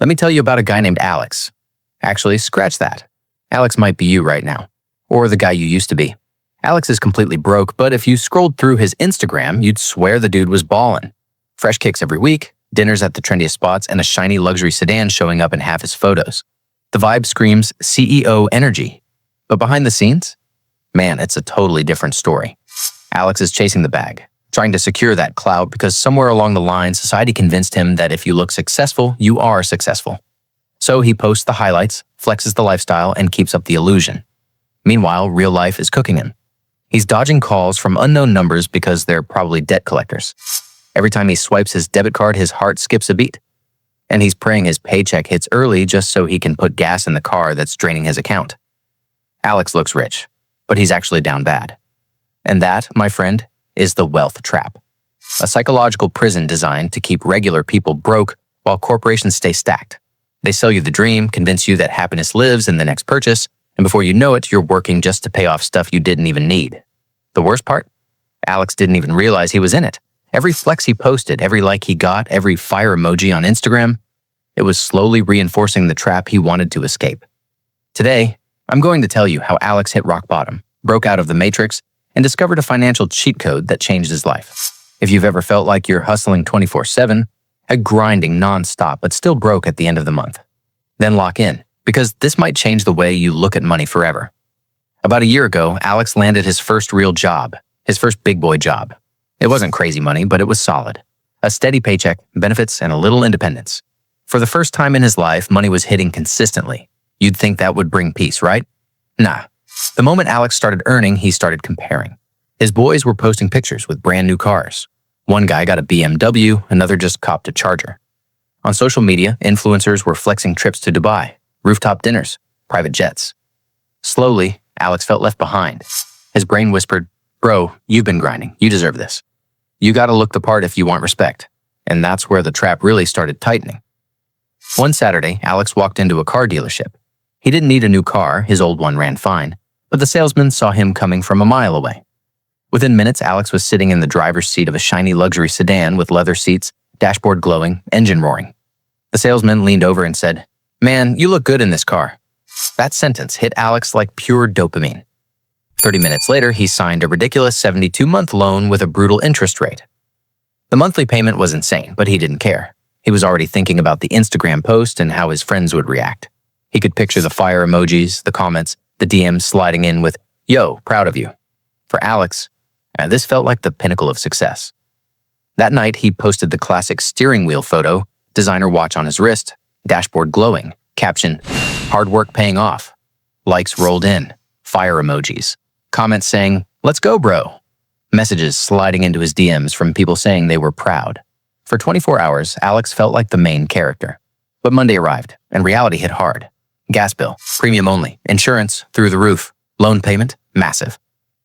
Let me tell you about a guy named Alex. Actually, scratch that. Alex might be you right now, or the guy you used to be. Alex is completely broke, but if you scrolled through his Instagram, you'd swear the dude was ballin'. Fresh kicks every week, dinners at the trendiest spots, and a shiny luxury sedan showing up in half his photos. The vibe screams CEO energy. But behind the scenes? Man, it's a totally different story. Alex is chasing the bag, trying to secure that clout because somewhere along the line, society convinced him that if you look successful, you are successful. So he posts the highlights, flexes the lifestyle, and keeps up the illusion. Meanwhile, real life is cooking him. He's dodging calls from unknown numbers because they're probably debt collectors. Every time he swipes his debit card, his heart skips a beat. And he's praying his paycheck hits early just so he can put gas in the car that's draining his account. Alex looks rich, but he's actually down bad. And that, my friend, is the wealth trap. A psychological prison designed to keep regular people broke while corporations stay stacked. They sell you the dream, convince you that happiness lives in the next purchase, and before you know it, you're working just to pay off stuff you didn't even need. The worst part? Alex didn't even realize he was in it. Every flex he posted, every like he got, every fire emoji on Instagram, it was slowly reinforcing the trap he wanted to escape. Today, I'm going to tell you how Alex hit rock bottom, broke out of the matrix, and discovered a financial cheat code that changed his life. If you've ever felt like you're hustling 24/7, grinding nonstop but still broke at the end of the month, then lock in, because this might change the way you look at money forever. About a year ago, Alex landed his first real job, his first big boy job. It wasn't crazy money, but it was solid. A steady paycheck, benefits, and a little independence. For the first time in his life, money was hitting consistently. You'd think that would bring peace, right? Nah. The moment Alex started earning, he started comparing. His boys were posting pictures with brand new cars. One guy got a BMW, another just copped a Charger. On social media, influencers were flexing trips to Dubai, rooftop dinners, private jets. Slowly, Alex felt left behind. His brain whispered, "Bro, you've been grinding. You deserve this. You gotta look the part if you want respect." And that's where the trap really started tightening. One Saturday, Alex walked into a car dealership. He didn't need a new car, his old one ran fine, but the salesman saw him coming from a mile away. Within minutes, Alex was sitting in the driver's seat of a shiny luxury sedan with leather seats, dashboard glowing, engine roaring. The salesman leaned over and said, "Man, you look good in this car." That sentence hit Alex like pure dopamine. 30 minutes later, he signed a ridiculous 72-month loan with a brutal interest rate. The monthly payment was insane, but he didn't care. He was already thinking about the Instagram post and how his friends would react. He could picture the fire emojis, the comments, the DMs sliding in with, "Yo, proud of you." For Alex, this felt like the pinnacle of success. That night, he posted the classic steering wheel photo, designer watch on his wrist, dashboard glowing, caption, "Hard work paying off." Likes rolled in, fire emojis, comments saying, "Let's go, bro." Messages sliding into his DMs from people saying they were proud. For 24 hours, Alex felt like the main character. But Monday arrived, and reality hit hard. Gas bill, premium only, insurance through the roof, loan payment, massive.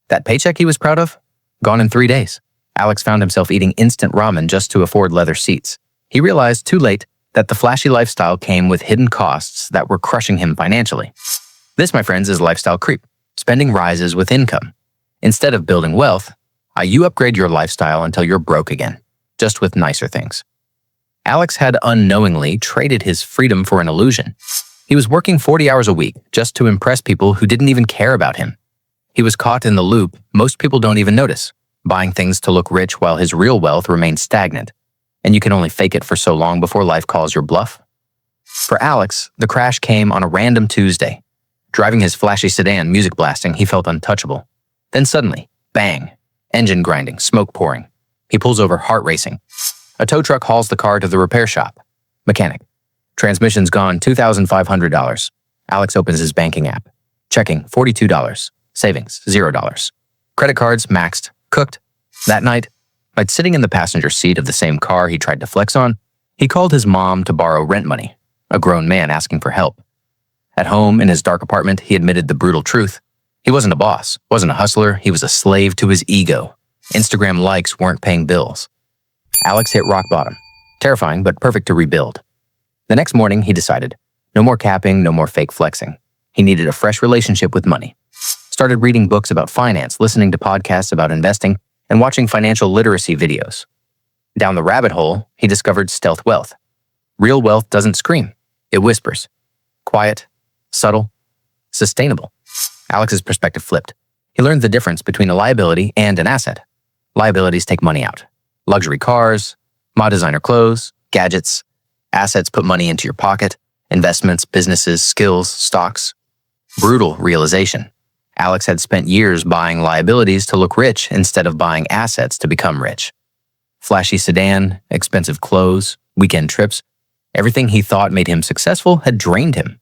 That paycheck he was proud of? Gone in 3 days. Alex found himself eating instant ramen just to afford leather seats. He realized too late that the flashy lifestyle came with hidden costs that were crushing him financially. This, my friends, is lifestyle creep. Spending rises with income. Instead of building wealth, you upgrade your lifestyle until you're broke again, just with nicer things. Alex had unknowingly traded his freedom for an illusion. He was working 40 hours a week just to impress people who didn't even care about him. He was caught in the loop most people don't even notice, buying things to look rich while his real wealth remained stagnant. And you can only fake it for so long before life calls your bluff. For Alex, the crash came on a random Tuesday. Driving his flashy sedan, music blasting, he felt untouchable. Then suddenly, bang, engine grinding, smoke pouring. He pulls over, heart racing. A tow truck hauls the car to the repair shop. Mechanic. Transmission's gone, $2,500. Alex opens his banking app. Checking, $42. Savings, $0. Credit cards, maxed, cooked. That night, like sitting in the passenger seat of the same car he tried to flex on, he called his mom to borrow rent money, a grown man asking for help. At home, in his dark apartment, he admitted the brutal truth. He wasn't a boss, wasn't a hustler, he was a slave to his ego. Instagram likes weren't paying bills. Alex hit rock bottom. Terrifying, but perfect to rebuild. The next morning, he decided, no more capping, no more fake flexing. He needed a fresh relationship with money. Started reading books about finance, listening to podcasts about investing, and watching financial literacy videos. Down the rabbit hole, he discovered stealth wealth. Real wealth doesn't scream. It whispers. Quiet, subtle, sustainable. Alex's perspective flipped. He learned the difference between a liability and an asset. Liabilities take money out. Luxury cars, mod designer clothes, gadgets. Assets put money into your pocket. Investments, businesses, skills, stocks. Brutal realization. Alex had spent years buying liabilities to look rich instead of buying assets to become rich. Flashy sedan, expensive clothes, weekend trips. Everything he thought made him successful had drained him.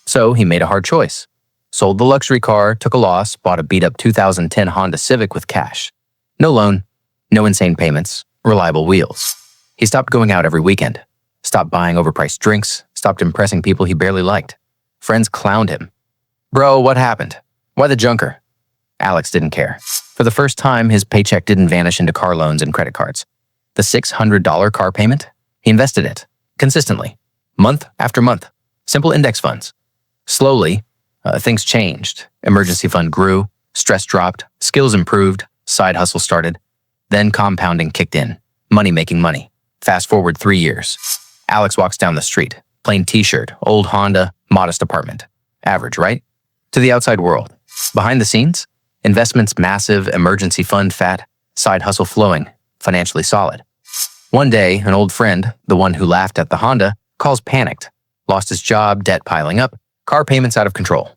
So he made a hard choice. Sold the luxury car, took a loss, bought a beat-up 2010 Honda Civic with cash. No loan, no insane payments, reliable wheels. He stopped going out every weekend, stopped buying overpriced drinks, stopped impressing people he barely liked. Friends clowned him. Bro, what happened? Why the junker? Alex didn't care. For the first time, his paycheck didn't vanish into car loans and credit cards. The $600 car payment? He invested it. Consistently. Month after month. Simple index funds. Slowly, things changed. Emergency fund grew, stress dropped, skills improved, side hustle started. Then compounding kicked in. Money making money. Fast forward 3 years. Alex walks down the street. Plain t-shirt, old Honda, modest apartment. Average, right? To the outside world. Behind the scenes, investments massive, emergency fund fat, side hustle flowing, financially solid. One day, an old friend, the one who laughed at the Honda, calls panicked. Lost his job, debt piling up, car payments out of control.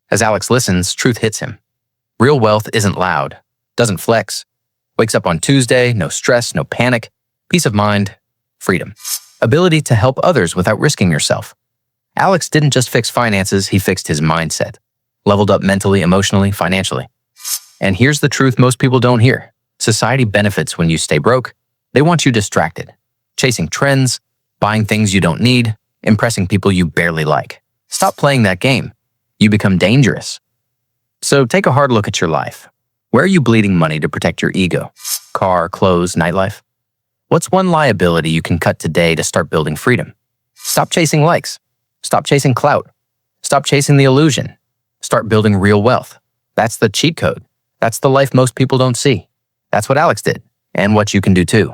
As Alex listens, truth hits him. Real wealth isn't loud, doesn't flex. Wakes up on Tuesday, no stress, no panic, peace of mind, freedom. Ability to help others without risking yourself. Alex didn't just fix finances, he fixed his mindset. Leveled up mentally, emotionally, financially. And here's the truth most people don't hear. Society benefits when you stay broke. They want you distracted, chasing trends, buying things you don't need, impressing people you barely like. Stop playing that game. You become dangerous. So take a hard look at your life. Where are you bleeding money to protect your ego? Car, clothes, nightlife? What's one liability you can cut today to start building freedom? Stop chasing likes. Stop chasing clout. Stop chasing the illusion. Start building real wealth. That's the cheat code. That's the life most people don't see. That's what Alex did, and what you can do too.